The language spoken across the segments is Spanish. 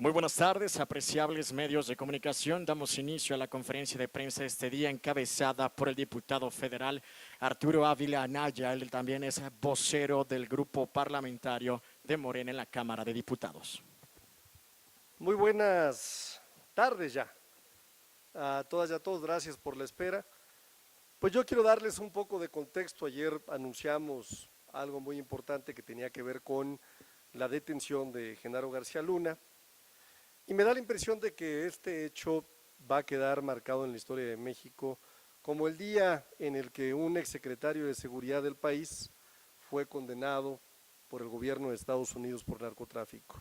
Muy buenas tardes, apreciables medios de comunicación. Damos inicio a la conferencia de prensa este día encabezada por el diputado federal Arturo Ávila Anaya. Él también es vocero del grupo parlamentario de Morena en la Cámara de Diputados. Muy buenas tardes ya a todas y a todos, gracias por la espera. Pues yo quiero darles un poco de contexto. Ayer anunciamos algo muy importante que tenía que ver con la detención de Genaro García Luna. Y me da la impresión de que este hecho va a quedar marcado en la historia de México como el día en el que un exsecretario de Seguridad del país fue condenado por el gobierno de Estados Unidos por narcotráfico.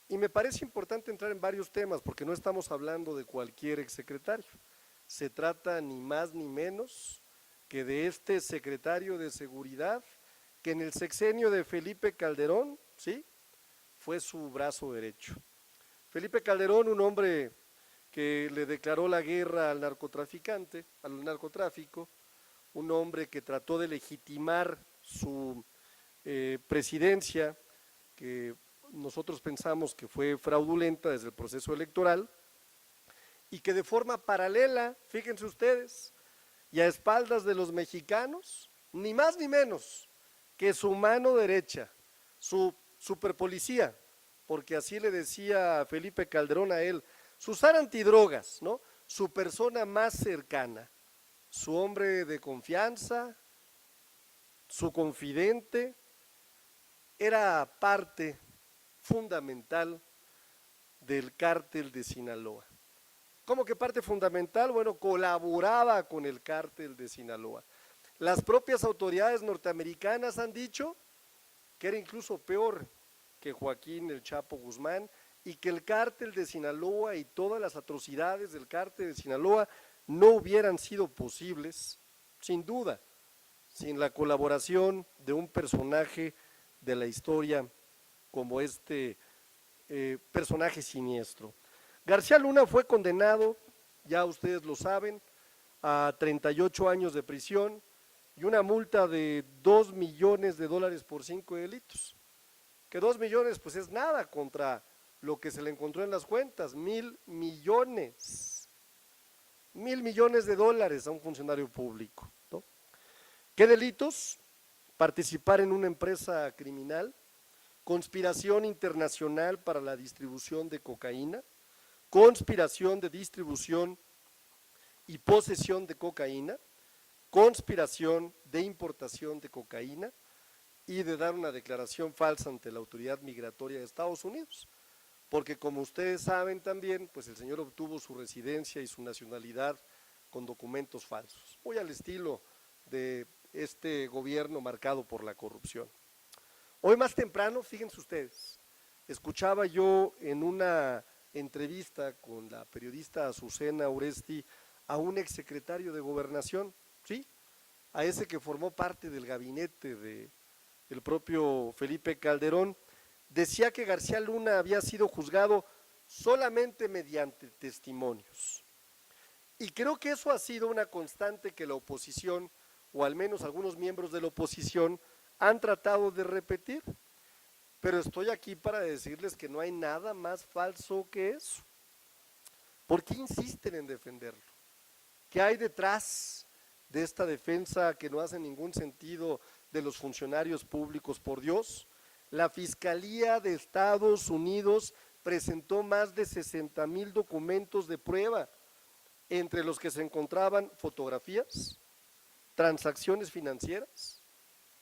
Y me parece importante entrar en varios temas porque no estamos hablando de cualquier exsecretario. Se trata ni más ni menos que de este secretario de Seguridad que en el sexenio de Felipe Calderón, ¿sí?, fue su brazo derecho. Felipe Calderón, un hombre que le declaró la guerra al narcotráfico, un hombre que trató de legitimar su presidencia, que nosotros pensamos que fue fraudulenta desde el proceso electoral, y que de forma paralela, fíjense ustedes, y a espaldas de los mexicanos, ni más ni menos que su mano derecha, su superpolicía, porque así le decía Felipe Calderón a él, su zar antidrogas, ¿no?, su persona más cercana, su hombre de confianza, su confidente, era parte fundamental del cártel de Sinaloa. ¿Cómo que parte fundamental? Bueno, colaboraba con el cártel de Sinaloa. Las propias autoridades norteamericanas han dicho que era incluso peor que Joaquín El Chapo Guzmán y que el cártel de Sinaloa y todas las atrocidades del cártel de Sinaloa no hubieran sido posibles, sin duda, sin la colaboración de un personaje de la historia como este personaje siniestro. García Luna fue condenado, ya ustedes lo saben, a 38 años de prisión y una multa de $2 millones por 5 delitos. Que 2 millones pues es nada contra lo que se le encontró en las cuentas, $1,000 millones. $1,000 millones a un funcionario público, ¿no? ¿Qué delitos? Participar en una empresa criminal, conspiración internacional para la distribución de cocaína, conspiración de distribución y posesión de cocaína, conspiración de importación de cocaína y de dar una declaración falsa ante la autoridad migratoria de Estados Unidos, porque como ustedes saben también, pues el señor obtuvo su residencia y su nacionalidad con documentos falsos, muy al estilo de este gobierno marcado por la corrupción. Hoy más temprano, fíjense ustedes, escuchaba yo en una entrevista con la periodista Azucena Uresti a un exsecretario de Gobernación, ¿sí?, a ese que formó parte del gabinete del propio Felipe Calderón, decía que García Luna había sido juzgado solamente mediante testimonios. Y creo que eso ha sido una constante que la oposición, o al menos algunos miembros de la oposición, han tratado de repetir. Pero estoy aquí para decirles que no hay nada más falso que eso. ¿Por qué insisten en defenderlo? ¿Qué hay detrás de esta defensa que no hace ningún sentido de los funcionarios públicos? Por Dios, la Fiscalía de Estados Unidos presentó más de 60,000 documentos de prueba, entre los que se encontraban fotografías, transacciones financieras,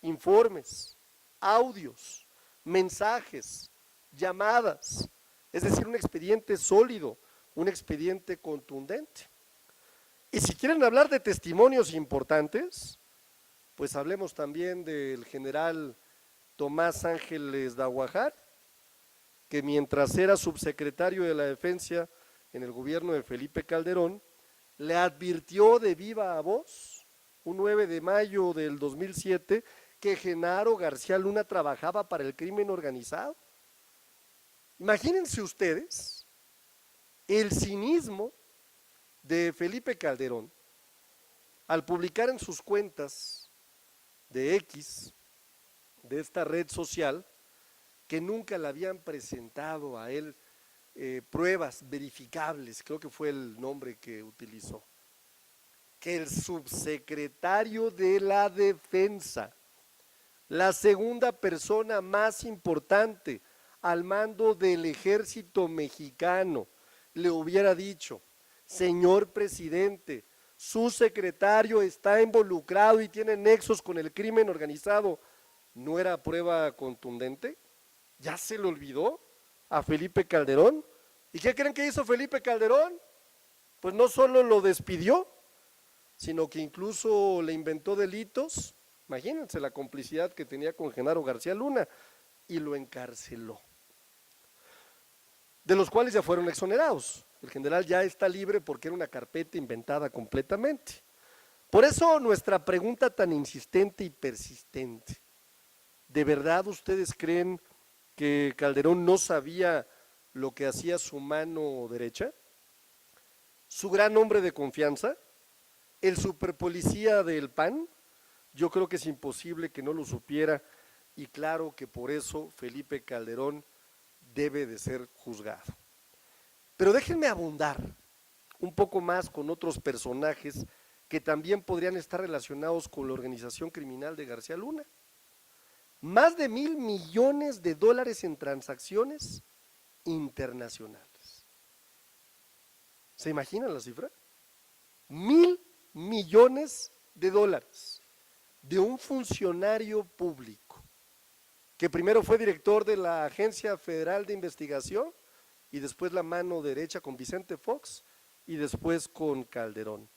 informes, audios, mensajes, llamadas, es decir, un expediente sólido, un expediente contundente. Y si quieren hablar de testimonios importantes, pues hablemos también del general Tomás Ángeles Daguajar, que mientras era subsecretario de la Defensa en el gobierno de Felipe Calderón, le advirtió de viva voz, un 9 de mayo del 2007, que Genaro García Luna trabajaba para el crimen organizado. Imagínense ustedes el cinismo de Felipe Calderón al publicar en sus cuentas de X, de esta red social, que nunca le habían presentado a él pruebas verificables, creo que fue el nombre que utilizó, que el subsecretario de la Defensa, la segunda persona más importante al mando del ejército mexicano, le hubiera dicho: señor presidente, su secretario está involucrado y tiene nexos con el crimen organizado, ¿no era prueba contundente? ¿Ya se le olvidó a Felipe Calderón? ¿Y qué creen que hizo Felipe Calderón? Pues no solo lo despidió, sino que incluso le inventó delitos, imagínense la complicidad que tenía con Genaro García Luna, y lo encarceló, de los cuales ya fueron exonerados. El general ya está libre porque era una carpeta inventada completamente. Por eso nuestra pregunta tan insistente y persistente: ¿de verdad ustedes creen que Calderón no sabía lo que hacía su mano derecha? ¿Su gran hombre de confianza? ¿El superpolicía del PAN? Yo creo que es imposible que no lo supiera, y claro que por eso Felipe Calderón debe de ser juzgado. Pero déjenme abundar un poco más con otros personajes que también podrían estar relacionados con la organización criminal de García Luna. Más de $1,000 millones en transacciones internacionales. ¿Se imaginan la cifra? $1,000 millones de un funcionario público que primero fue director de la Agencia Federal de Investigación y después la mano derecha con Vicente Fox y después con Calderón.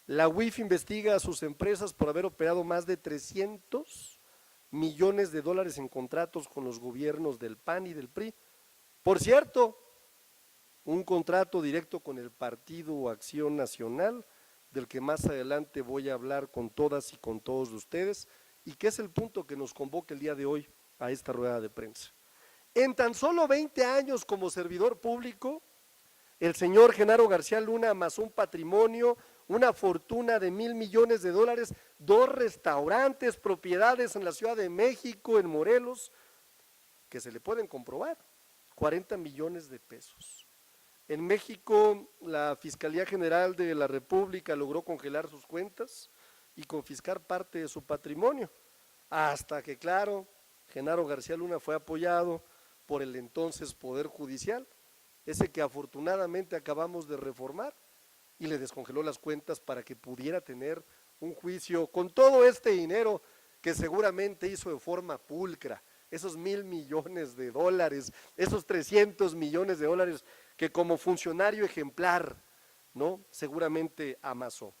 La UIF investiga a sus empresas por haber operado más de $300 millones en contratos con los gobiernos del PAN y del PRI. Por cierto, un contrato directo con el Partido Acción Nacional, del que más adelante voy a hablar con todas y con todos ustedes, y que es el punto que nos convoca el día de hoy a esta rueda de prensa. En tan solo 20 años como servidor público, el señor Genaro García Luna amasó un patrimonio, una fortuna de $1,000 millones, 2 restaurantes, propiedades en la Ciudad de México, en Morelos, que se le pueden comprobar, 40 millones de pesos. En México, la Fiscalía General de la República logró congelar sus cuentas y confiscar parte de su patrimonio, hasta que, claro, Genaro García Luna fue apoyado por el entonces Poder Judicial, ese que afortunadamente acabamos de reformar, y le descongeló las cuentas para que pudiera tener un juicio con todo este dinero que seguramente hizo de forma pulcra, esos $1,000 millones, esos $300 millones que como funcionario ejemplar, ¿no?, seguramente amasó.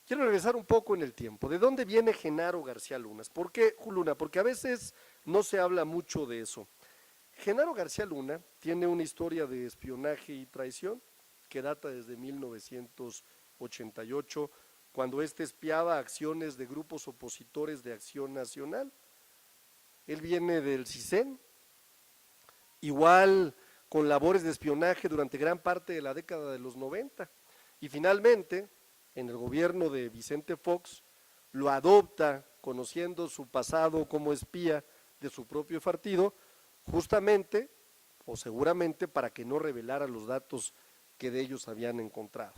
Quiero regresar un poco en el tiempo. ¿De dónde viene Genaro García Luna? ¿Por qué Luna? Porque a veces no se habla mucho de eso. Genaro García Luna tiene una historia de espionaje y traición que data desde 1988, cuando espiaba acciones de grupos opositores de Acción Nacional. Él viene del CISEN, igual con labores de espionaje durante gran parte de la década de los 90, y finalmente, en el gobierno de Vicente Fox, lo adopta, conociendo su pasado como espía de su propio partido, justamente o seguramente para que no revelara los datos que de ellos habían encontrado.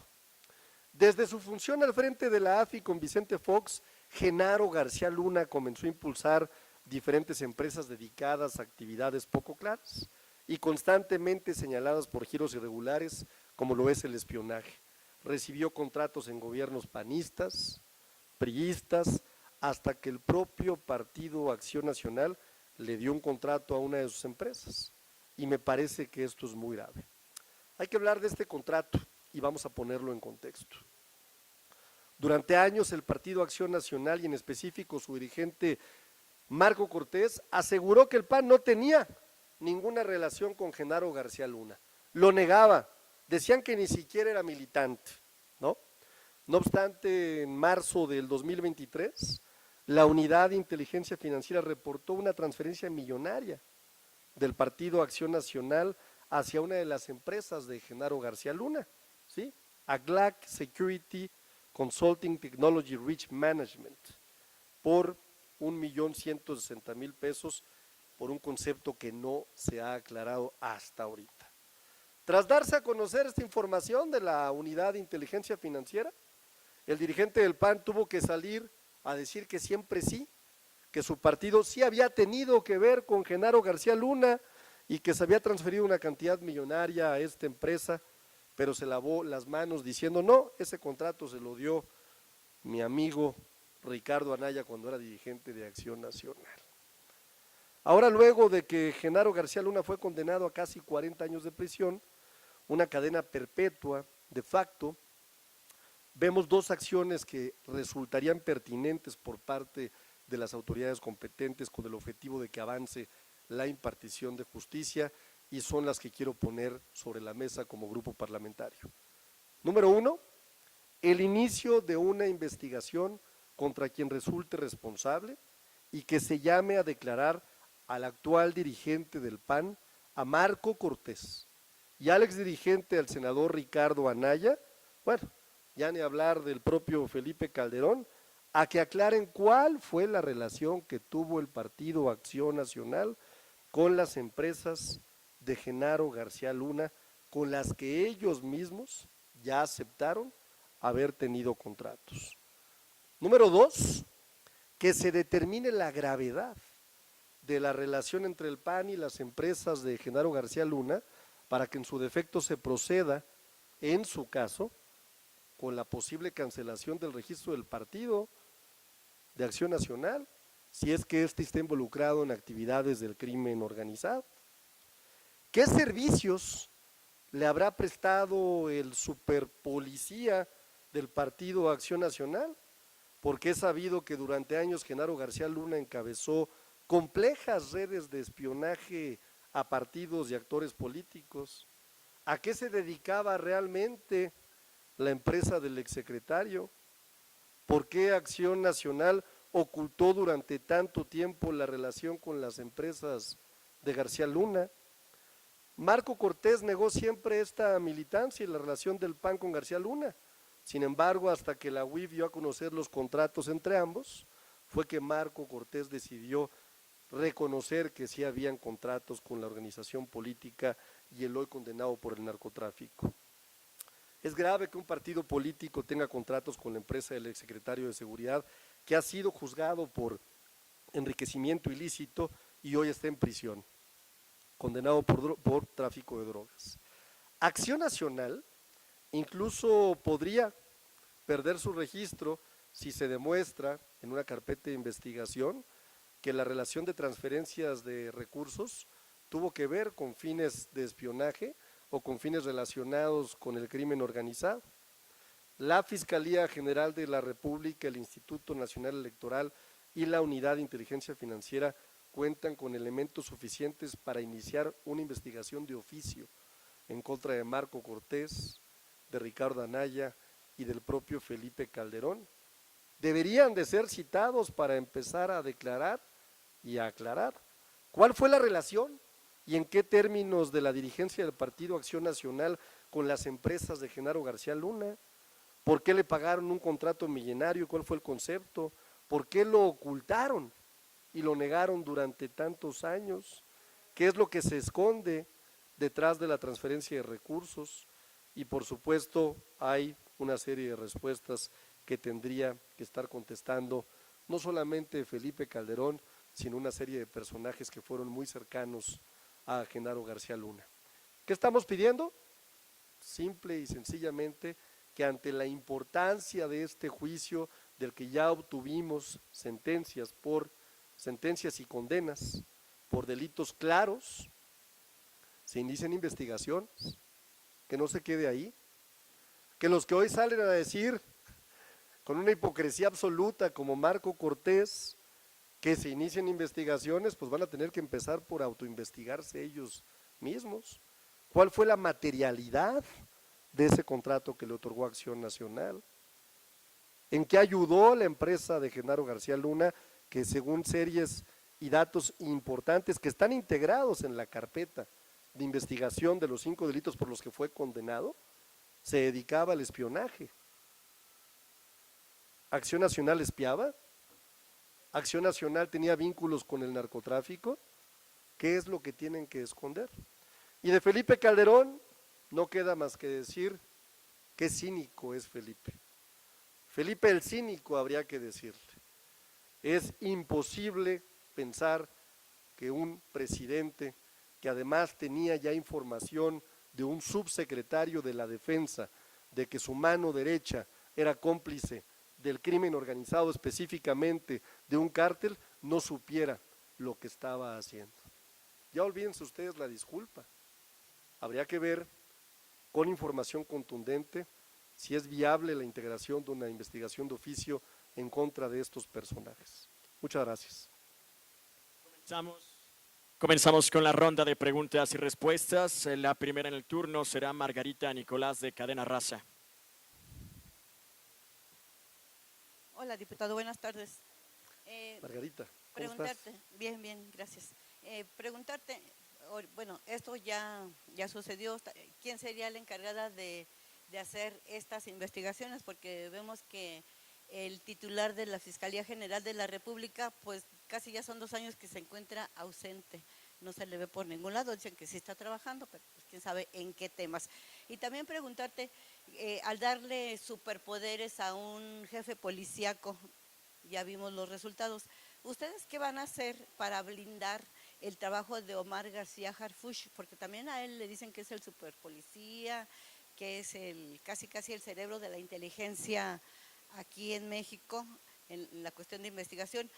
Desde su función al frente de la AFI con Vicente Fox, Genaro García Luna comenzó a impulsar diferentes empresas dedicadas a actividades poco claras y constantemente señaladas por giros irregulares, como lo es el espionaje. Recibió contratos en gobiernos panistas, priistas, hasta que el propio Partido Acción Nacional le dio un contrato a una de sus empresas, y me parece que esto es muy grave. Hay que hablar de este contrato y vamos a ponerlo en contexto. Durante años el Partido Acción Nacional y en específico su dirigente Marco Cortés aseguró que el PAN no tenía ninguna relación con Genaro García Luna, lo negaba, decían que ni siquiera era militante, ¿no? No obstante, en marzo del 2023, la Unidad de Inteligencia Financiera reportó una transferencia millonaria del Partido Acción Nacional hacia una de las empresas de Genaro García Luna, ¿sí?, Aglac Security Consulting Technology Risk Management, por $1,160,000 por un concepto que no se ha aclarado hasta ahorita. Tras darse a conocer esta información de la Unidad de Inteligencia Financiera, el dirigente del PAN tuvo que salir a decir que siempre sí, que su partido sí había tenido que ver con Genaro García Luna y que se había transferido una cantidad millonaria a esta empresa, pero se lavó las manos diciendo no, ese contrato se lo dio mi amigo Ricardo Anaya cuando era dirigente de Acción Nacional. Ahora, luego de que Genaro García Luna fue condenado a casi 40 años de prisión, una cadena perpetua de facto, vemos dos acciones que resultarían pertinentes por parte de las autoridades competentes con el objetivo de que avance la impartición de justicia y son las que quiero poner sobre la mesa como grupo parlamentario. Número uno, el inicio de una investigación contra quien resulte responsable y que se llame a declarar al actual dirigente del PAN, a Marco Cortés, y al exdirigente, al senador Ricardo Anaya, bueno, ya ni hablar del propio Felipe Calderón, a que aclaren cuál fue la relación que tuvo el Partido Acción Nacional con las empresas de Genaro García Luna, con las que ellos mismos ya aceptaron haber tenido contratos. Número dos, que se determine la gravedad de la relación entre el PAN y las empresas de Genaro García Luna para que en su defecto se proceda, en su caso, con la posible cancelación del registro del Partido de Acción Nacional, si es que éste está involucrado en actividades del crimen organizado. ¿Qué servicios le habrá prestado el superpolicía del Partido Acción Nacional? Porque es sabido que durante años Genaro García Luna encabezó complejas redes de espionaje a partidos y actores políticos. ¿A qué se dedicaba realmente la empresa del exsecretario? ¿Por qué Acción Nacional ocultó durante tanto tiempo la relación con las empresas de García Luna? Marco Cortés negó siempre esta militancia y la relación del PAN con García Luna. Sin embargo, hasta que la UIF dio a conocer los contratos entre ambos, fue que Marco Cortés decidió reconocer que sí habían contratos con la organización política y el hoy condenado por el narcotráfico. Es grave que un partido político tenga contratos con la empresa del exsecretario de Seguridad que ha sido juzgado por enriquecimiento ilícito y hoy está en prisión, condenado por tráfico de drogas. Acción Nacional incluso podría perder su registro si se demuestra en una carpeta de investigación que la relación de transferencias de recursos tuvo que ver con fines de espionaje o con fines relacionados con el crimen organizado. La Fiscalía General de la República, el Instituto Nacional Electoral y la Unidad de Inteligencia Financiera cuentan con elementos suficientes para iniciar una investigación de oficio en contra de Marco Cortés, de Ricardo Anaya y del propio Felipe Calderón. Deberían de ser citados para empezar a declarar y a aclarar cuál fue la relación y en qué términos de la dirigencia del Partido Acción Nacional con las empresas de Genaro García Luna, por qué le pagaron un contrato millonario, cuál fue el concepto, por qué lo ocultaron y lo negaron durante tantos años, qué es lo que se esconde detrás de la transferencia de recursos y por supuesto hay una serie de respuestas que tendría que estar contestando no solamente Felipe Calderón, sino una serie de personajes que fueron muy cercanos a Genaro García Luna. ¿Qué estamos pidiendo? Simple y sencillamente que ante la importancia de este juicio del que ya obtuvimos sentencias y condenas por delitos claros, se inicien investigaciones, que no se quede ahí, que los que hoy salen a decir con una hipocresía absoluta como Marco Cortés que se inicien investigaciones, pues van a tener que empezar por autoinvestigarse ellos mismos. ¿Cuál fue la materialidad de ese contrato que le otorgó Acción Nacional? ¿En qué ayudó la empresa de Genaro García Luna, que según series y datos importantes que están integrados en la carpeta de investigación de los 5 delitos por los que fue condenado, se dedicaba al espionaje? ¿Acción Nacional espiaba? ¿Acción Nacional tenía vínculos con el narcotráfico? ¿Qué es lo que tienen que esconder? Y de Felipe Calderón no queda más que decir qué cínico es Felipe. Felipe el cínico, habría que decirle. Es imposible pensar que un presidente que además tenía ya información de un subsecretario de la Defensa, de que su mano derecha era cómplice del crimen organizado, específicamente de un cártel, no supiera lo que estaba haciendo. Ya olvídense ustedes la disculpa. Habría que ver con información contundente si es viable la integración de una investigación de oficio en contra de estos personajes. Muchas gracias. Comenzamos con la ronda de preguntas y respuestas. La primera en el turno será Margarita Nicolás de Cadena Raza. Hola, diputado, buenas tardes. Margarita, ¿cómo preguntarte, estás? bien, gracias. Preguntarte, bueno, esto ya sucedió, ¿quién sería la encargada de hacer estas investigaciones? Porque vemos que el titular de la Fiscalía General de la República, pues casi ya son 2 años que se encuentra ausente, no se le ve por ningún lado, dicen que sí está trabajando, pero pues quién sabe en qué temas. Y también preguntarte, al darle superpoderes a un jefe policíaco, ya vimos los resultados, ¿ustedes qué van a hacer para blindar el trabajo de Omar García Harfuch? Porque también a él le dicen que es el superpolicía, que es casi el cerebro de la inteligencia aquí en México, en la cuestión de investigación.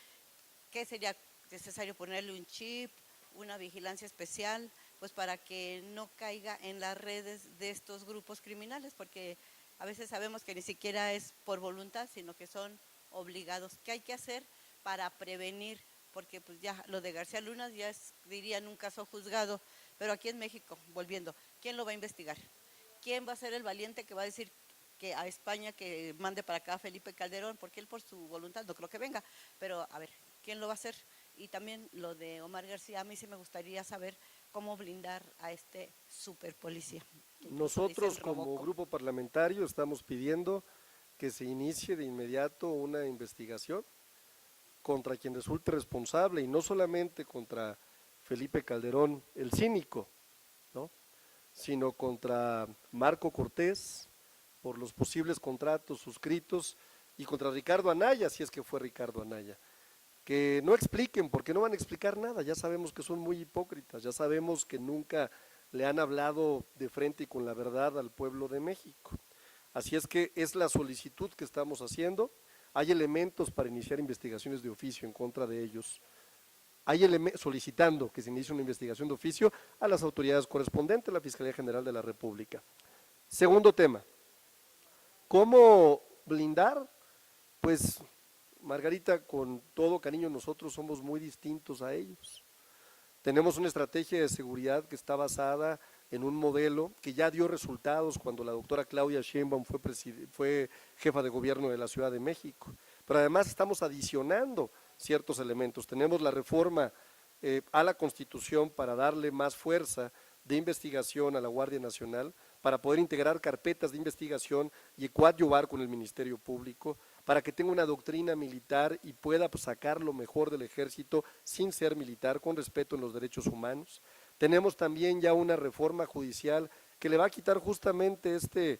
¿Qué sería necesario ponerle un chip, una vigilancia especial, pues para que no caiga en las redes de estos grupos criminales? Porque a veces sabemos que ni siquiera es por voluntad, sino que son obligados. ¿Qué hay que hacer para prevenir? Porque pues ya lo de García Luna ya es, dirían, un caso juzgado, pero aquí en México, volviendo, ¿quién lo va a investigar? ¿Quién va a ser el valiente que va a decir que a España que mande para acá a Felipe Calderón? Porque él por su voluntad no creo que venga, pero a ver, ¿quién lo va a hacer? Y también lo de Omar García, a mí sí me gustaría saber cómo blindar a este super policía. Nosotros como grupo parlamentario estamos pidiendo que se inicie de inmediato una investigación contra quien resulte responsable, y no solamente contra Felipe Calderón, el cínico, ¿no?, sino contra Marco Cortés por los posibles contratos suscritos, y contra Ricardo Anaya, si es que fue Ricardo Anaya. Que no expliquen, porque no van a explicar nada, ya sabemos que son muy hipócritas, ya sabemos que nunca le han hablado de frente y con la verdad al pueblo de México. Así es que es la solicitud que estamos haciendo. Hay elementos para iniciar investigaciones de oficio en contra de ellos. Hay solicitando que se inicie una investigación de oficio a las autoridades correspondientes, la Fiscalía General de la República. Segundo tema, ¿cómo blindar? Pues, Margarita, con todo cariño, nosotros somos muy distintos a ellos. Tenemos una estrategia de seguridad que está basada en un modelo que ya dio resultados cuando la doctora Claudia Sheinbaum fue jefa de gobierno de la Ciudad de México. Pero además estamos adicionando ciertos elementos. Tenemos la reforma a la Constitución para darle más fuerza de investigación a la Guardia Nacional, para poder integrar carpetas de investigación y coadyuvar con el Ministerio Público, para que tenga una doctrina militar y pueda sacar lo mejor del ejército sin ser militar, con respeto en los derechos humanos. Tenemos también ya una reforma judicial que le va a quitar justamente este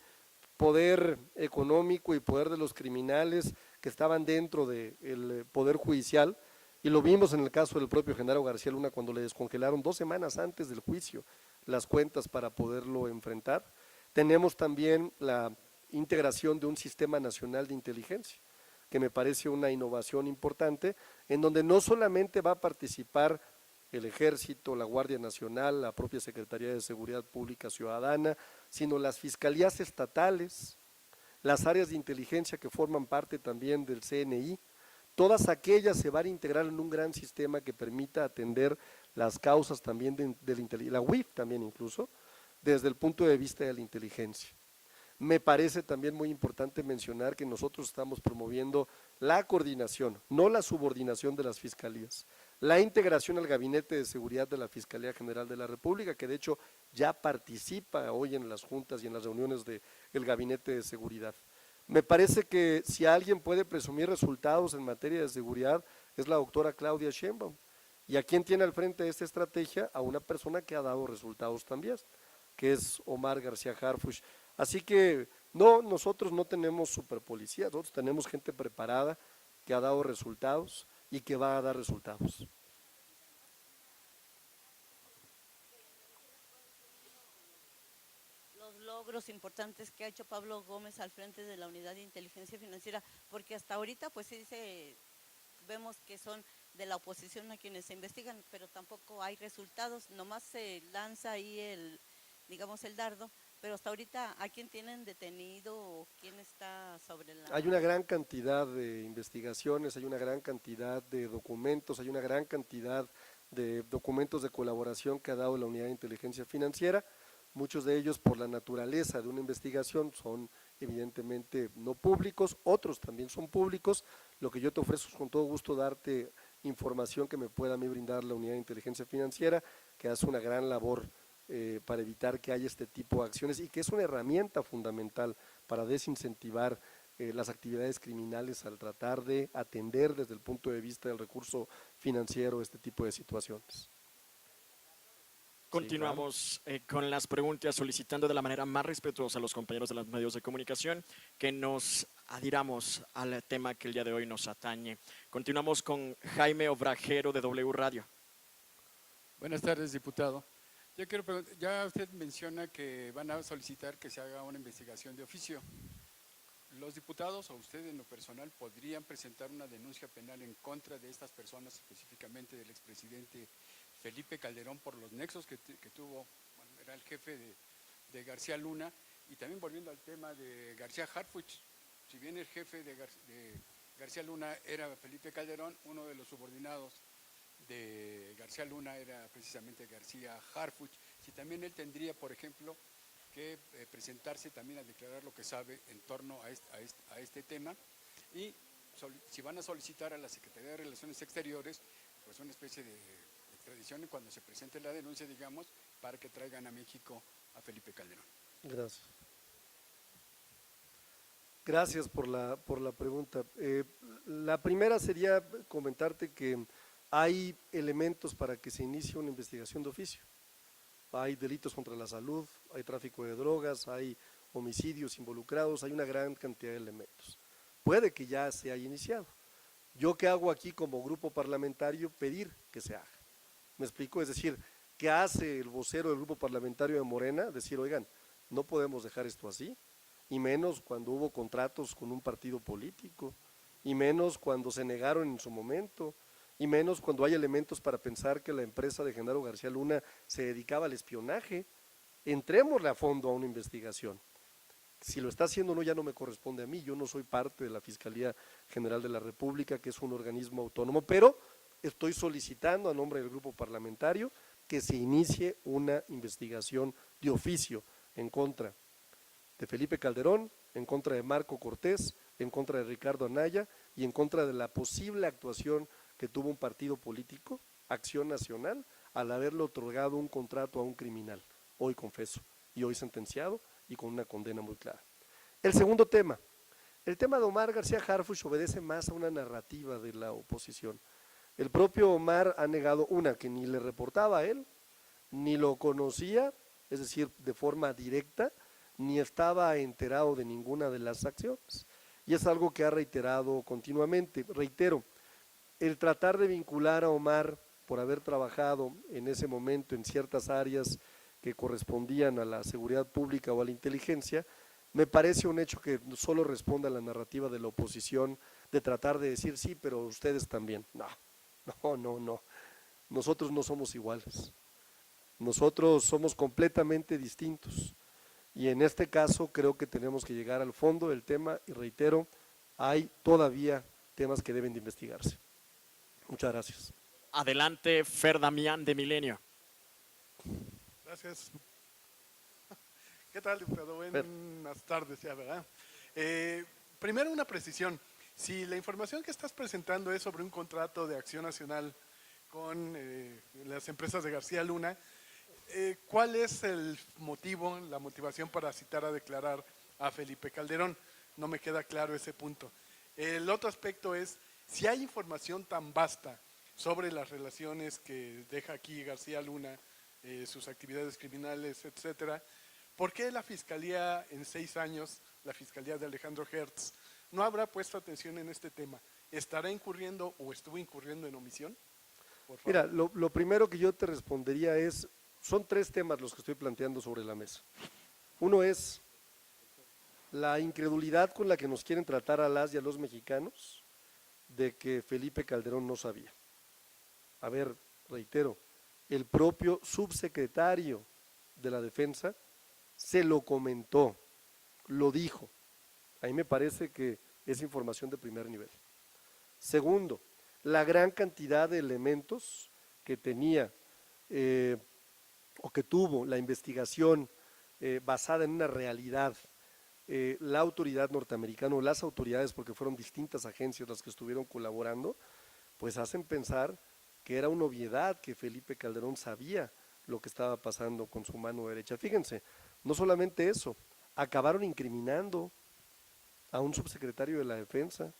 poder económico y poder de los criminales que estaban dentro del poder judicial, y lo vimos en el caso del propio Genaro García Luna cuando le descongelaron 2 semanas antes del juicio las cuentas para poderlo enfrentar. Tenemos también la integración de un sistema nacional de inteligencia, que me parece una innovación importante, en donde no solamente va a participar el Ejército, la Guardia Nacional, la propia Secretaría de Seguridad Pública Ciudadana, sino las fiscalías estatales, las áreas de inteligencia que forman parte también del CNI, todas aquellas se van a integrar en un gran sistema que permita atender las causas también de la UIF también incluso, desde el punto de vista de la inteligencia. Me parece también muy importante mencionar que nosotros estamos promoviendo la coordinación, no la subordinación de las fiscalías, la integración al Gabinete de Seguridad de la Fiscalía General de la República, que de hecho ya participa hoy en las juntas y en las reuniones del Gabinete de Seguridad. Me parece que si alguien puede presumir resultados en materia de seguridad es la doctora Claudia Sheinbaum, ¿Y a quién tiene al frente de esta estrategia? A una persona que ha dado resultados también, que es Omar García Harfuch. Así que no, nosotros no tenemos superpolicía, nosotros tenemos gente preparada que ha dado resultados y que va a dar resultados. Los logros importantes que ha hecho Pablo Gómez al frente de la Unidad de Inteligencia Financiera, porque hasta ahorita pues sí vemos que son de la oposición a quienes se investigan, pero tampoco hay resultados, nomás se lanza ahí digamos el dardo, pero hasta ahorita ¿a quién tienen detenido o quién está sobre la...? Hay una gran cantidad de investigaciones, hay una gran cantidad de documentos, hay una gran cantidad de documentos de colaboración que ha dado la Unidad de Inteligencia Financiera. Muchos de ellos, por la naturaleza de una investigación, son evidentemente no públicos, otros también son públicos. Lo que yo te ofrezco es con todo gusto darte información que me pueda a mí brindar la Unidad de Inteligencia Financiera, que hace una gran labor para evitar que haya este tipo de acciones y que es una herramienta fundamental para desincentivar las actividades criminales al tratar de atender desde el punto de vista del recurso financiero este tipo de situaciones. Continuamos con las preguntas, solicitando de la manera más respetuosa a los compañeros de los medios de comunicación que nos adhiramos al tema que el día de hoy nos atañe. Continuamos con Jaime Obrajero de W Radio. Buenas tardes, diputado. Yo quiero preguntar, ya usted menciona que van a solicitar que se haga una investigación de oficio. ¿Los diputados o usted en lo personal podrían presentar una denuncia penal en contra de estas personas, específicamente del expresidente Felipe Calderón, por los nexos que tuvo, bueno, era el jefe de García Luna? Y también volviendo al tema de García Harfuch, si bien el jefe de García Luna era Felipe Calderón, uno de los subordinados de García Luna era precisamente García Harfuch, si también él tendría, por ejemplo, que presentarse también a declarar lo que sabe en torno a este tema, y si van a solicitar a la Secretaría de Relaciones Exteriores pues una especie de extradición cuando se presente la denuncia, digamos, para que traigan a México a Felipe Calderón. Gracias. Gracias por la pregunta. La primera sería comentarte que hay elementos para que se inicie una investigación de oficio. Hay delitos contra la salud, hay tráfico de drogas, hay homicidios involucrados, hay una gran cantidad de elementos. Puede que ya se haya iniciado. ¿Yo qué hago aquí como grupo parlamentario? Pedir que se haga. ¿Me explico? Es decir, ¿qué hace el vocero del grupo parlamentario de Morena? Decir, oigan, no podemos dejar esto así, y menos cuando hubo contratos con un partido político, y menos cuando se negaron en su momento, y menos cuando hay elementos para pensar que la empresa de Genaro García Luna se dedicaba al espionaje. Entrémosle a fondo a una investigación. Si lo está haciendo o no, ya no me corresponde a mí, yo no soy parte de la Fiscalía General de la República, que es un organismo autónomo, pero estoy solicitando a nombre del grupo parlamentario que se inicie una investigación de oficio en contra de Felipe Calderón, en contra de Marco Cortés, en contra de Ricardo Anaya y en contra de la posible actuación que tuvo un partido político, Acción Nacional, al haberle otorgado un contrato a un criminal, hoy confeso, y hoy sentenciado y con una condena muy clara. El segundo tema, el tema de Omar García Harfuch obedece más a una narrativa de la oposición. El propio Omar ha negado que ni le reportaba a él, ni lo conocía, es decir, de forma directa, ni estaba enterado de ninguna de las acciones. Y es algo que ha reiterado continuamente. Reitero, el tratar de vincular a Omar por haber trabajado en ese momento en ciertas áreas que correspondían a la seguridad pública o a la inteligencia, me parece un hecho que solo responde a la narrativa de la oposición de tratar de decir sí, pero ustedes también. No. Nosotros no somos iguales. Nosotros somos completamente distintos. Y en este caso creo que tenemos que llegar al fondo del tema y reitero, hay todavía temas que deben de investigarse. Muchas gracias. Adelante, Fer Damián de Milenio. Gracias. ¿Qué tal, diputado? Buenas tardes ya, ¿verdad? Primero una precisión. Si la información que estás presentando es sobre un contrato de Acción Nacional con las empresas de García Luna, ¿cuál es el motivo, la motivación para citar a declarar a Felipe Calderón? No me queda claro ese punto. El otro aspecto es, si hay información tan vasta sobre las relaciones que deja aquí García Luna, sus actividades criminales, etcétera. ¿Por qué la Fiscalía en 6 años, la Fiscalía de Alejandro Hertz, no habrá puesto atención en este tema? ¿Estará incurriendo o estuvo incurriendo en omisión? Por favor. Mira, lo primero que yo te respondería es, son 3 temas los que estoy planteando sobre la mesa. Uno es la incredulidad con la que nos quieren tratar a las y a los mexicanos de que Felipe Calderón no sabía. A ver, reitero, el propio subsecretario de la Defensa se lo comentó, lo dijo. A mí me parece que es información de primer nivel. Segundo, la gran cantidad de elementos que tenía o que tuvo la investigación basada en una realidad, la autoridad norteamericana o las autoridades, porque fueron distintas agencias las que estuvieron colaborando, pues hacen pensar que era una obviedad que Felipe Calderón sabía lo que estaba pasando con su mano derecha. Fíjense, no solamente eso, acabaron incriminando a un subsecretario de la Defensa,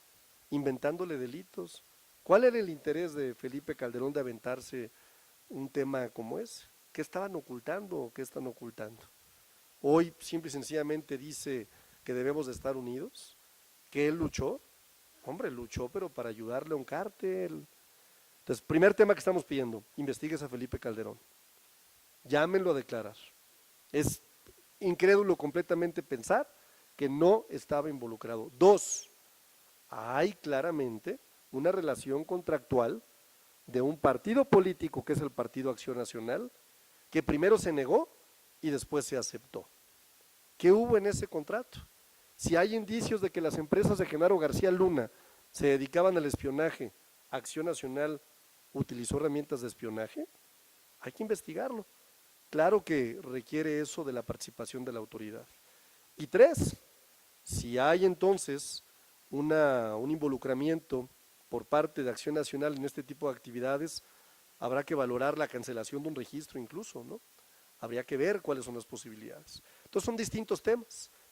inventándole delitos. ¿Cuál era el interés de Felipe Calderón de aventarse un tema como ese? ¿Qué estaban ocultando o qué están ocultando? Hoy simple y sencillamente dice que debemos de estar unidos, que él luchó, hombre, luchó pero para ayudarle a un cártel. Entonces, primer tema que estamos pidiendo, investigues a Felipe Calderón, llámenlo a declarar. Es incrédulo completamente pensar que no estaba involucrado. 2, hay claramente una relación contractual de un partido político que es el Partido Acción Nacional, que primero se negó y después se aceptó. ¿Qué hubo en ese contrato? Si hay indicios de que las empresas de Genaro García Luna se dedicaban al espionaje, Acción Nacional utilizó herramientas de espionaje, hay que investigarlo. Claro que requiere eso de la participación de la autoridad. Y 3, si hay entonces un involucramiento por parte de Acción Nacional en este tipo de actividades, habrá que valorar la cancelación de un registro incluso, ¿no? Habría que ver cuáles son las posibilidades. Entonces son distintos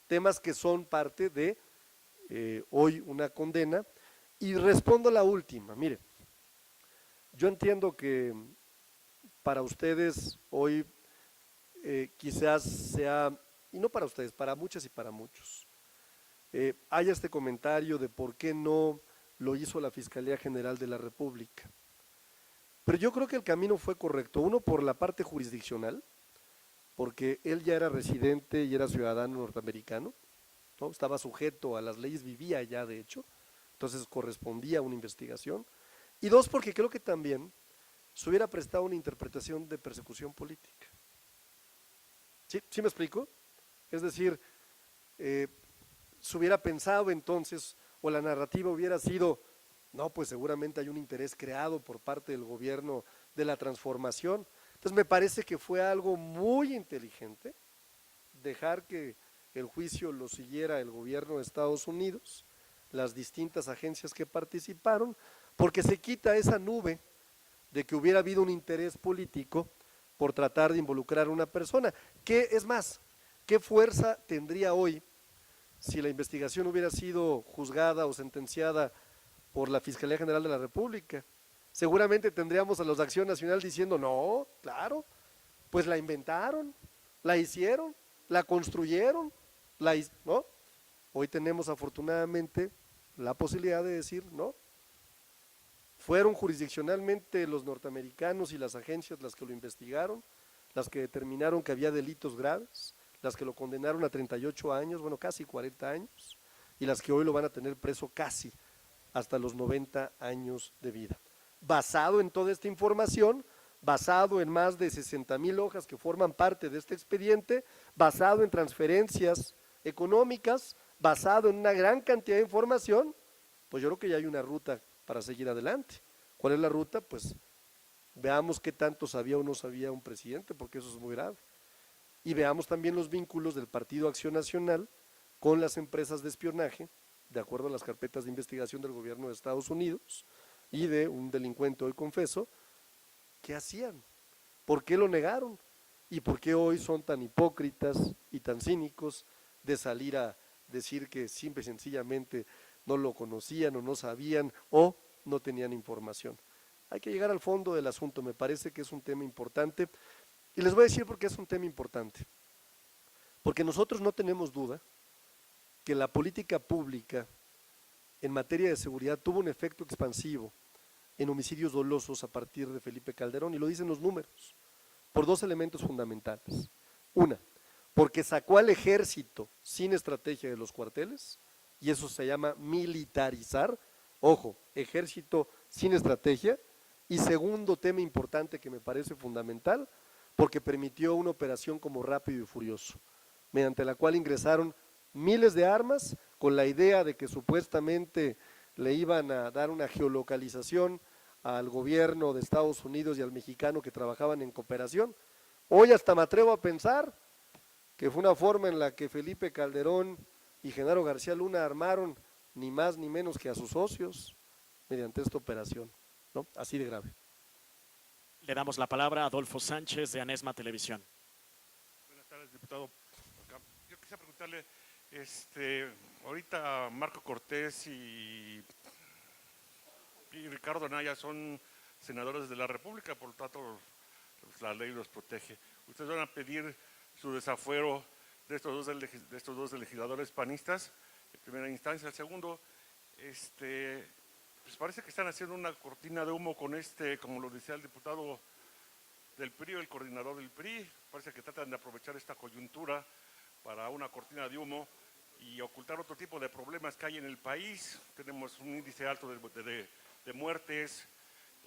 temas que son parte de hoy una condena. Y respondo a la última, mire, yo entiendo que para ustedes hoy quizás sea, y no para ustedes, para muchas y para muchos, haya este comentario de por qué no lo hizo la Fiscalía General de la República. Pero yo creo que el camino fue correcto, uno por la parte jurisdiccional, porque él ya era residente y era ciudadano norteamericano, ¿no? Estaba sujeto a las leyes, vivía allá de hecho, entonces correspondía a una investigación. Y 2, porque creo que también se hubiera prestado una interpretación de persecución política. ¿Sí me explico? Es decir, se hubiera pensado entonces, o la narrativa hubiera sido, no, pues seguramente hay un interés creado por parte del gobierno de la transformación. Entonces me parece que fue algo muy inteligente dejar que el juicio lo siguiera el gobierno de Estados Unidos, las distintas agencias que participaron, porque se quita esa nube de que hubiera habido un interés político por tratar de involucrar a una persona. ¿Qué es más? ¿Qué fuerza tendría hoy si la investigación hubiera sido juzgada o sentenciada por la Fiscalía General de la República? Seguramente tendríamos a los de Acción Nacional diciendo, no, claro, pues la inventaron, la hicieron, la construyeron, ¿no? Hoy tenemos afortunadamente la posibilidad de decir, no, fueron jurisdiccionalmente los norteamericanos y las agencias las que lo investigaron, las que determinaron que había delitos graves, las que lo condenaron a 38 años, bueno, casi 40 años, y las que hoy lo van a tener preso casi hasta los 90 años de vida. Basado en toda esta información, basado en más de 60,000 hojas que forman parte de este expediente, basado en transferencias económicas, basado en una gran cantidad de información, pues yo creo que ya hay una ruta para seguir adelante. ¿Cuál es la ruta? Pues veamos qué tanto sabía o no sabía un presidente, porque eso es muy grave. Y veamos también los vínculos del Partido Acción Nacional con las empresas de espionaje, de acuerdo a las carpetas de investigación del gobierno de Estados Unidos y de un delincuente hoy confeso. ¿Qué hacían? ¿Por qué lo negaron? ¿Y por qué hoy son tan hipócritas y tan cínicos de salir a decir que simple y sencillamente no lo conocían o no sabían o no tenían información? Hay que llegar al fondo del asunto, me parece que es un tema importante. Y les voy a decir por qué es un tema importante. Porque nosotros no tenemos duda que la política pública en materia de seguridad tuvo un efecto expansivo en homicidios dolosos a partir de Felipe Calderón, y lo dicen los números, por dos elementos fundamentales. Una, porque sacó al ejército sin estrategia de los cuarteles, y eso se llama militarizar, ojo, ejército sin estrategia. Y segundo tema importante que me parece fundamental, porque permitió una operación como Rápido y Furioso, mediante la cual ingresaron miles de armas con la idea de que supuestamente le iban a dar una geolocalización al gobierno de Estados Unidos y al mexicano que trabajaban en cooperación. Hoy hasta me atrevo a pensar que fue una forma en la que Felipe Calderón y Genaro García Luna armaron ni más ni menos que a sus socios mediante esta operación, ¿no? Así de grave. Le damos la palabra a Adolfo Sánchez de Anesma Televisión. Buenas tardes, diputado. Yo quisiera preguntarle, ahorita Marco Cortés y Ricardo Anaya son senadores de la República, por lo tanto pues, la ley los protege. ¿Ustedes van a pedir su desafuero de estos dos legisladores panistas en primera instancia? El segundo, pues parece que están haciendo una cortina de humo con como lo decía el diputado del PRI, el coordinador del PRI, parece que tratan de aprovechar esta coyuntura para una cortina de humo y ocultar otro tipo de problemas que hay en el país. Tenemos un índice alto de muertes,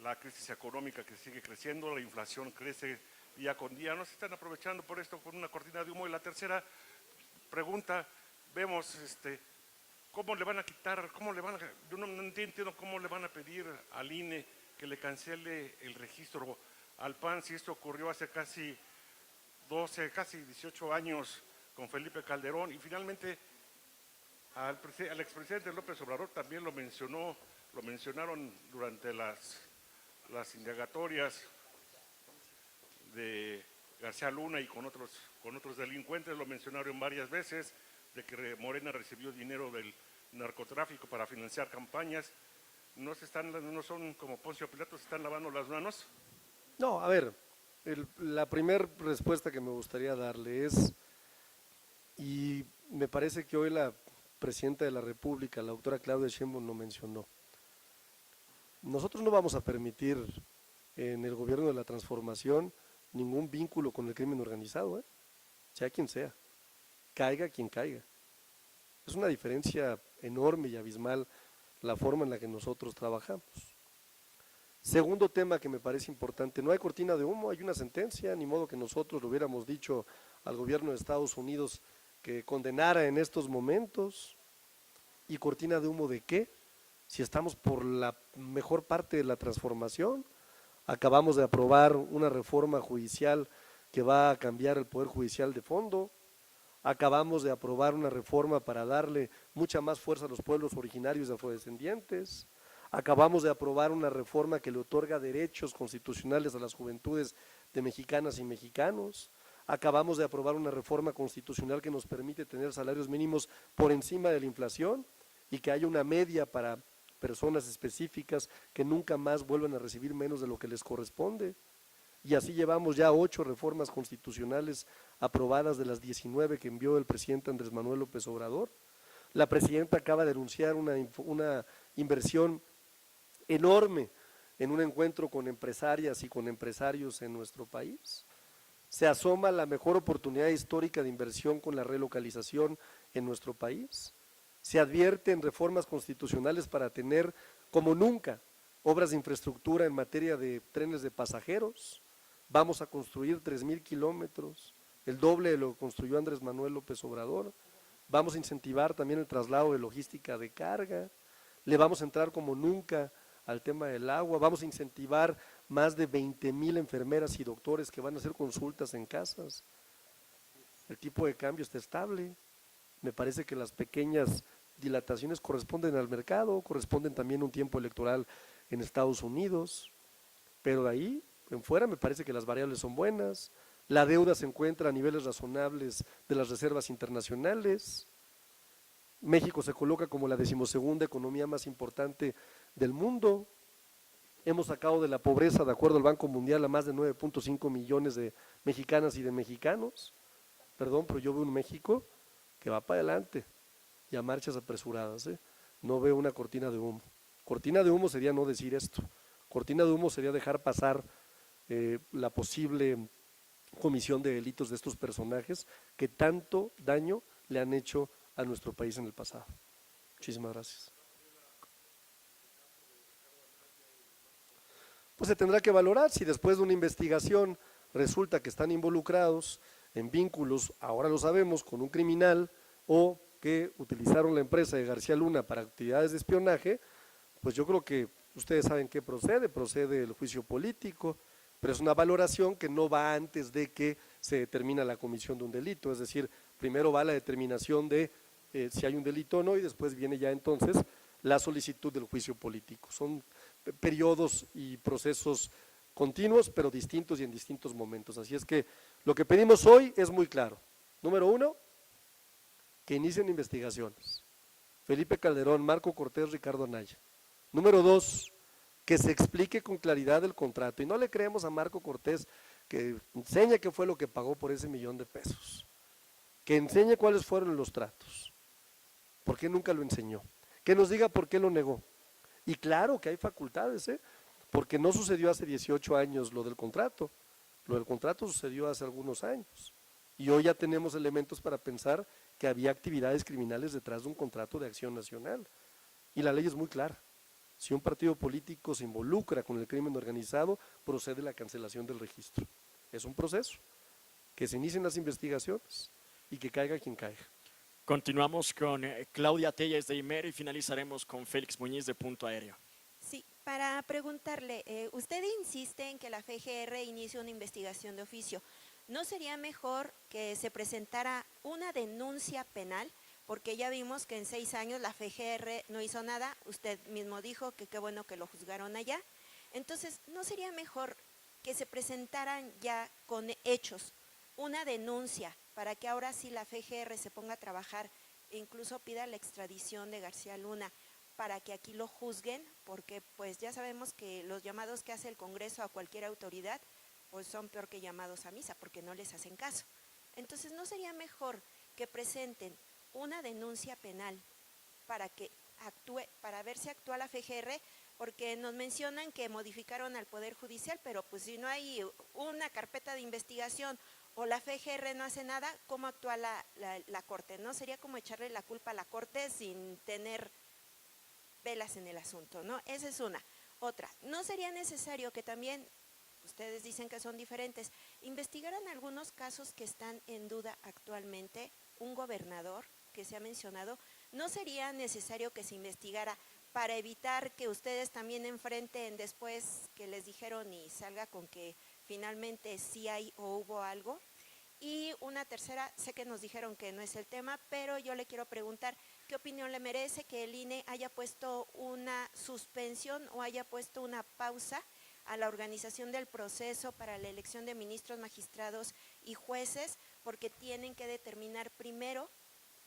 la crisis económica que sigue creciendo, la inflación crece día con día. No se están aprovechando por esto con una cortina de humo. Y la tercera pregunta, vemos ¿cómo le van a quitar, yo no entiendo cómo le van a pedir al INE que le cancele el registro al PAN si esto ocurrió hace casi 18 años con Felipe Calderón? Y finalmente al expresidente López Obrador también lo mencionaron durante las indagatorias de García Luna y con otros delincuentes, lo mencionaron varias veces, de que Morena recibió dinero del narcotráfico para financiar campañas. ¿No son como Poncio Pilato, se están lavando las manos? No, a ver, la primera respuesta que me gustaría darle es, y me parece que hoy la presidenta de la República, la doctora Claudia Sheinbaum, lo mencionó. Nosotros no vamos a permitir en el gobierno de la transformación ningún vínculo con el crimen organizado, sea quien sea, caiga quien caiga. Es una diferencia enorme y abismal la forma en la que nosotros trabajamos. Segundo tema que me parece importante, no hay cortina de humo, hay una sentencia, ni modo que nosotros le hubiéramos dicho al gobierno de Estados Unidos que condenara en estos momentos. ¿Y cortina de humo de qué? Si estamos por la mejor parte de la transformación, acabamos de aprobar una reforma judicial que va a cambiar el Poder Judicial de fondo, acabamos de aprobar una reforma para darle mucha más fuerza a los pueblos originarios y afrodescendientes, acabamos de aprobar una reforma que le otorga derechos constitucionales a las juventudes de mexicanas y mexicanos, acabamos de aprobar una reforma constitucional que nos permite tener salarios mínimos por encima de la inflación y que haya una media para personas específicas que nunca más vuelvan a recibir menos de lo que les corresponde. Y así llevamos ya 8 reformas constitucionales aprobadas de las 19 que envió el presidente Andrés Manuel López Obrador. La presidenta acaba de anunciar una inversión enorme en un encuentro con empresarias y con empresarios en nuestro país. Se asoma la mejor oportunidad histórica de inversión con la relocalización en nuestro país. Se advierten reformas constitucionales para tener, como nunca, obras de infraestructura en materia de trenes de pasajeros. Vamos a construir 3,000 kilómetros, el doble de lo que construyó Andrés Manuel López Obrador. Vamos a incentivar también el traslado de logística de carga. Le vamos a entrar como nunca al tema del agua. Vamos a incentivar más de 20,000 enfermeras y doctores que van a hacer consultas en casas. El tipo de cambio está estable. Me parece que las pequeñas dilataciones corresponden al mercado, corresponden también a un tiempo electoral en Estados Unidos, pero de ahí en fuera me parece que las variables son buenas, la deuda se encuentra a niveles razonables de las reservas internacionales, México se coloca como la 12ª economía más importante del mundo, hemos sacado de la pobreza, de acuerdo al Banco Mundial, a más de 9.5 millones de mexicanas y de mexicanos. Perdón, pero yo veo un México que va para adelante y a marchas apresuradas, ¿eh? No veo una cortina de humo. Cortina de humo sería no decir esto. Cortina de humo sería dejar pasar la posible comisión de delitos de estos personajes que tanto daño le han hecho a nuestro país en el pasado. Muchísimas gracias. Pues se tendrá que valorar si después de una investigación resulta que están involucrados en vínculos, ahora lo sabemos, con un criminal o que utilizaron la empresa de García Luna para actividades de espionaje, pues yo creo que ustedes saben qué procede el juicio político, pero es una valoración que no va antes de que se determina la comisión de un delito, es decir, primero va la determinación de si hay un delito o no y después viene ya entonces la solicitud del juicio político. Son periodos y procesos continuos, pero distintos y en distintos momentos. Así es que lo que pedimos hoy es muy claro. Número 1, que inicien investigaciones. Felipe Calderón, Marco Cortés, Ricardo Anaya. Número 2, que se explique con claridad el contrato. Y no le creemos a Marco Cortés que enseñe qué fue lo que pagó por ese $1,000,000. Que enseñe cuáles fueron los tratos. ¿Por qué nunca lo enseñó? Que nos diga por qué lo negó. Y claro que hay facultades, porque no sucedió hace 18 años lo del contrato. Lo del contrato sucedió hace algunos años. Y hoy ya tenemos elementos para pensar que había actividades criminales detrás de un contrato de acción nacional. Y la ley es muy clara. Si un partido político se involucra con el crimen organizado, procede la cancelación del registro. Es un proceso. Que se inicien las investigaciones y que caiga quien caiga. Continuamos con Claudia Telles de IMER y finalizaremos con Félix Muñiz de Punto Aéreo. Sí, para preguntarle, usted insiste en que la FGR inicie una investigación de oficio. ¿No sería mejor que se presentara una denuncia penal? Porque ya vimos que en 6 años la FGR no hizo nada, usted mismo dijo que qué bueno que lo juzgaron allá. Entonces, ¿no sería mejor que se presentaran ya con hechos una denuncia para que ahora sí la FGR se ponga a trabajar e incluso pida la extradición de García Luna para que aquí lo juzguen? Porque pues ya sabemos que los llamados que hace el Congreso a cualquier autoridad pues son peor que llamados a misa porque no les hacen caso. Entonces, ¿no sería mejor que presenten una denuncia penal para que actúe, para ver si actúa la FGR? Porque nos mencionan que modificaron al Poder Judicial, pero pues si no hay una carpeta de investigación o la FGR no hace nada, ¿cómo actúa la Corte? ¿No? Sería como echarle la culpa a la Corte sin tener velas en el asunto, ¿no? Esa es una. Otra, ¿no sería necesario que también, ustedes dicen que son diferentes, investigaran algunos casos que están en duda actualmente? Un gobernador que se ha mencionado, ¿no sería necesario que se investigara para evitar que ustedes también enfrenten después que les dijeron y salga con que finalmente sí hay o hubo algo? Y una tercera, sé que nos dijeron que no es el tema, pero yo le quiero preguntar, ¿qué opinión le merece que el INE haya puesto una suspensión o haya puesto una pausa a la organización del proceso para la elección de ministros, magistrados y jueces, porque tienen que determinar primero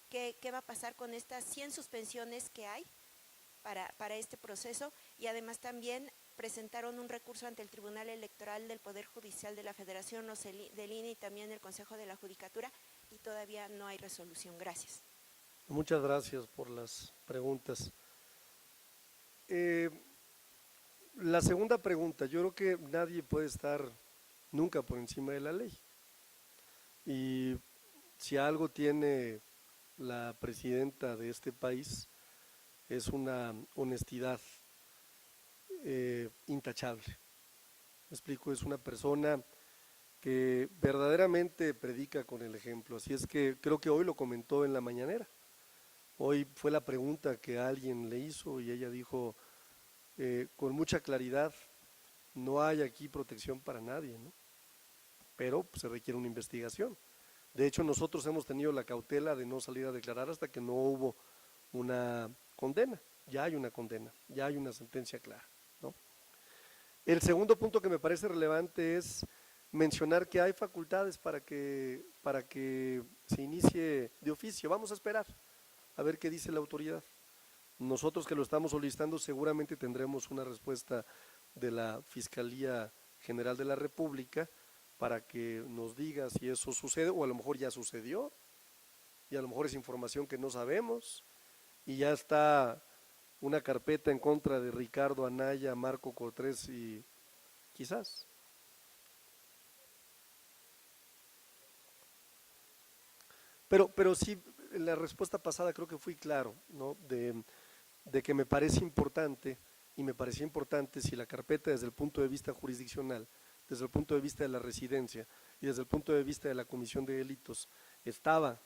qué va a pasar con estas 100 suspensiones que hay para este proceso? Y además también presentaron un recurso ante el Tribunal Electoral del Poder Judicial de la Federación, del INE y también el Consejo de la Judicatura, y todavía no hay resolución. Gracias. Muchas gracias por las preguntas. La segunda pregunta, yo creo que nadie puede estar nunca por encima de la ley. Y si algo tiene la presidenta de este país es una honestidad intachable. Me explico, es una persona que verdaderamente predica con el ejemplo, así es que creo que hoy lo comentó en la mañanera. Hoy fue la pregunta que alguien le hizo y ella dijo con mucha claridad, no hay aquí protección para nadie, ¿no? Pero pues, se requiere una investigación. De hecho, nosotros hemos tenido la cautela de no salir a declarar hasta que no hubo una condena. Ya hay una condena, ya hay una sentencia clara, ¿no? El segundo punto que me parece relevante es mencionar que hay facultades para que se inicie de oficio. Vamos a esperar a ver qué dice la autoridad. Nosotros que lo estamos solicitando seguramente tendremos una respuesta de la Fiscalía General de la República para que nos diga si eso sucede, o a lo mejor ya sucedió, y a lo mejor es información que no sabemos, y ya está una carpeta en contra de Ricardo Anaya, Marco Cortés y quizás. Pero sí, en la respuesta pasada creo que fui claro, ¿no? De que me parece importante, y me parecía importante si la carpeta desde el punto de vista jurisdiccional, desde el punto de vista de la residencia y desde el punto de vista de la comisión de delitos, estaba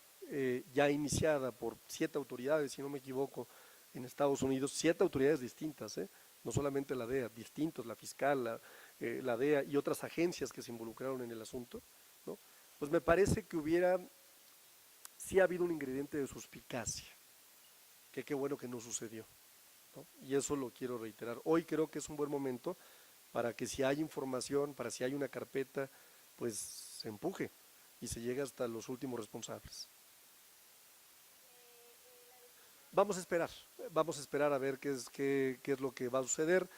ya iniciada por 7 autoridades, si no me equivoco, en Estados Unidos, 7 autoridades distintas, no solamente la DEA, distintos, la fiscal, la DEA y otras agencias que se involucraron en el asunto, ¿no? Pues me parece que sí ha habido un ingrediente de suspicacia, que qué bueno que no sucedió, ¿no? Y eso lo quiero reiterar. Hoy creo que es un buen momento para que si hay información, para si hay una carpeta, pues se empuje y se llegue hasta los últimos responsables. Vamos a esperar a ver qué es lo que va a suceder.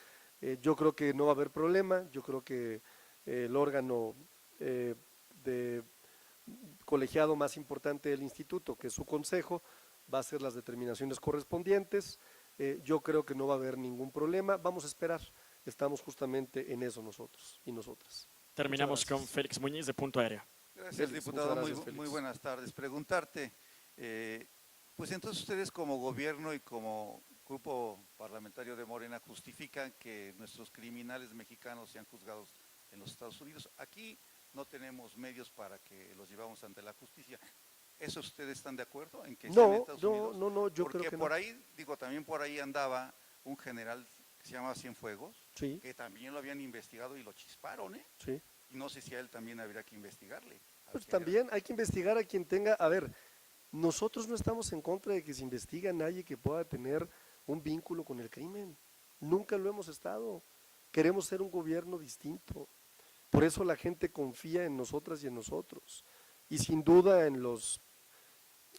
Yo creo que no va a haber problema, yo creo que el órgano de colegiado más importante del instituto, que es su consejo, va a hacer las determinaciones correspondientes. Yo creo que no va a haber ningún problema, vamos a esperar, estamos justamente en eso nosotros y nosotras. Terminamos con Félix Muñiz de Punto Aéreo. Gracias, Félix, diputado. muchas gracias, Félix. Muy buenas tardes. Preguntarte, pues entonces ustedes como gobierno y como grupo parlamentario de Morena justifican que nuestros criminales mexicanos sean juzgados en los Estados Unidos. Aquí no tenemos medios para que los llevamos ante la justicia. ¿Eso ustedes están de acuerdo en que sean en Estados Unidos? No, yo Porque creo que por no. ahí, también por ahí andaba un general que se llama Cienfuegos, Sí, que también lo habían investigado y lo chisparon, sí. Y no sé si a él también habría que investigarle. Pues también hay que investigar a quien tenga, a ver, nosotros no estamos en contra de que se investigue a nadie que pueda tener un vínculo con el crimen, nunca lo hemos estado, queremos ser un gobierno distinto, por eso la gente confía en nosotras y en nosotros, y sin duda en los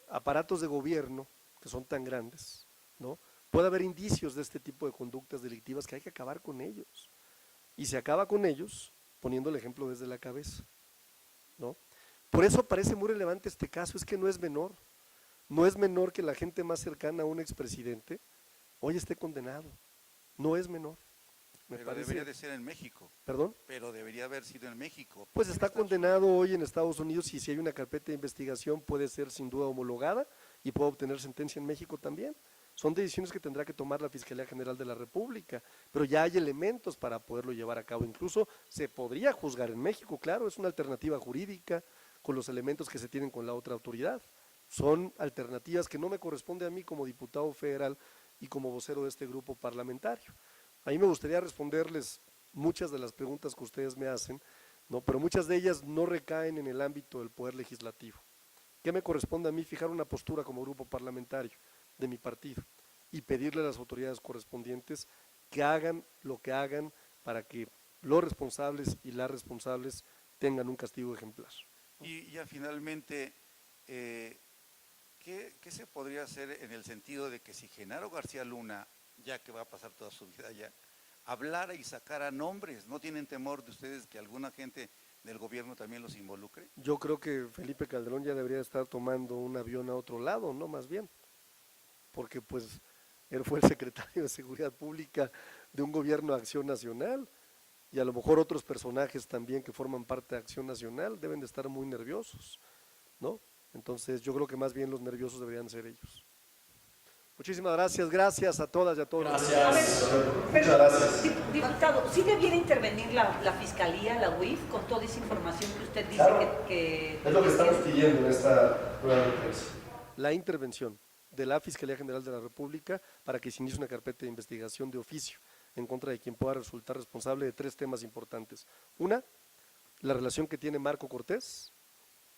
aparatos de gobierno que son tan grandes, ¿no? Puede haber indicios de este tipo de conductas delictivas que hay que acabar con ellos, y se acaba con ellos poniendo el ejemplo desde la cabeza, ¿no? Por eso parece muy relevante este caso, es que no es menor que la gente más cercana a un expresidente hoy esté condenado, no es menor. Pero debería de ser en México. ¿Perdón? Pero debería haber sido en México. Pues está condenado hoy en Estados Unidos y si hay una carpeta de investigación puede ser sin duda homologada y puede obtener sentencia en México también. Son decisiones que tendrá que tomar la Fiscalía General de la República, pero ya hay elementos para poderlo llevar a cabo. Incluso se podría juzgar en México, claro, es una alternativa jurídica con los elementos que se tienen con la otra autoridad. Son alternativas que no me corresponde a mí como diputado federal y como vocero de este grupo parlamentario. A mí me gustaría responderles muchas de las preguntas que ustedes me hacen, ¿no? Pero muchas de ellas no recaen en el ámbito del Poder Legislativo. ¿Qué me corresponde a mí? Fijar una postura como grupo parlamentario de mi partido y pedirle a las autoridades correspondientes que hagan lo que hagan para que los responsables y las responsables tengan un castigo ejemplar. Y ya finalmente, ¿qué se podría hacer en el sentido de que si Genaro García Luna, ya que va a pasar toda su vida allá, hablara y sacara nombres, ¿no tienen temor de ustedes que alguna gente del gobierno también los involucre? Yo creo que Felipe Calderón ya debería estar tomando un avión a otro lado, ¿no? Más bien, porque pues él fue el secretario de Seguridad Pública de un gobierno de Acción Nacional y a lo mejor otros personajes también que forman parte de Acción Nacional deben de estar muy nerviosos, ¿no? Entonces yo creo que más bien los nerviosos deberían ser ellos. Muchísimas gracias a todas y a todos. Gracias. Muchas gracias. Diputado, ¿sí debiera intervenir la Fiscalía, la UIF, con toda esa información que usted dice Claro. que Es lo que estamos pidiendo en esta rueda de prensa. La intervención de la Fiscalía General de la República para que se inicie una carpeta de investigación de oficio en contra de quien pueda resultar responsable de 3 temas importantes. Una, la relación que tiene Marco Cortés,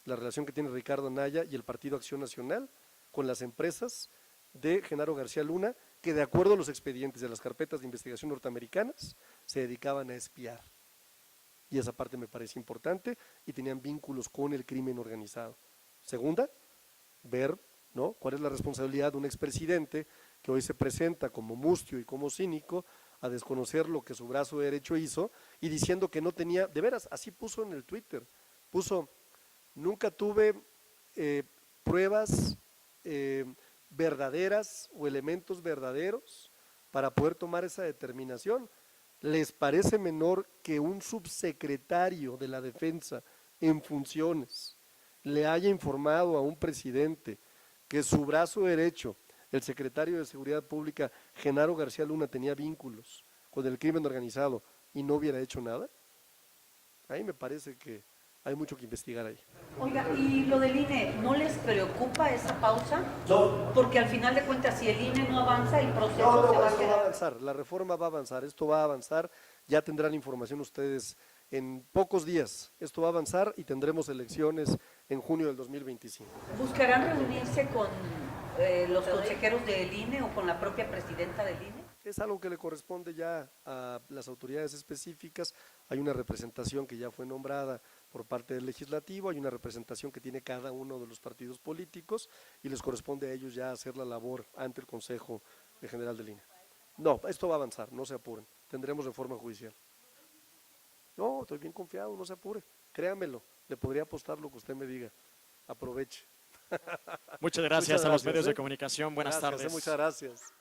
la relación que tiene Ricardo Anaya y el Partido Acción Nacional con las empresas de Genaro García Luna, que de acuerdo a los expedientes de las carpetas de investigación norteamericanas, se dedicaban a espiar. Y esa parte me parece importante y tenían vínculos con el crimen organizado. Segunda, ver, ¿no?, cuál es la responsabilidad de un expresidente que hoy se presenta como mustio y como cínico a desconocer lo que su brazo derecho hizo y diciendo que no tenía, de veras, así puso en el Twitter, puso, nunca tuve pruebas verdaderas o elementos verdaderos para poder tomar esa determinación. ¿Les parece menor que un subsecretario de la Defensa en funciones le haya informado a un presidente que su brazo derecho, el secretario de Seguridad Pública, Genaro García Luna, tenía vínculos con el crimen organizado y no hubiera hecho nada? Ahí me parece que hay mucho que investigar ahí. Oiga, ¿y lo del INE, no les preocupa esa pausa? No. Porque al final de cuentas, si el INE no avanza, el proceso se va a esto quedar. va a avanzar, la reforma va a avanzar, esto va a avanzar, ya tendrán información ustedes en pocos días. Esto va a avanzar y tendremos elecciones en junio del 2025. ¿Buscarán reunirse con los consejeros del INE o con la propia presidenta del INE? Es algo que le corresponde ya a las autoridades específicas. Hay una representación que ya fue nombrada por parte del legislativo, hay una representación que tiene cada uno de los partidos políticos y les corresponde a ellos ya hacer la labor ante el Consejo General del INE. No, esto va a avanzar, no se apuren, tendremos reforma judicial. No, estoy bien confiado, no se apure, créamelo, le podría apostar lo que usted me diga, aproveche. Muchas gracias a los medios de comunicación, buenas tardes. Muchas gracias.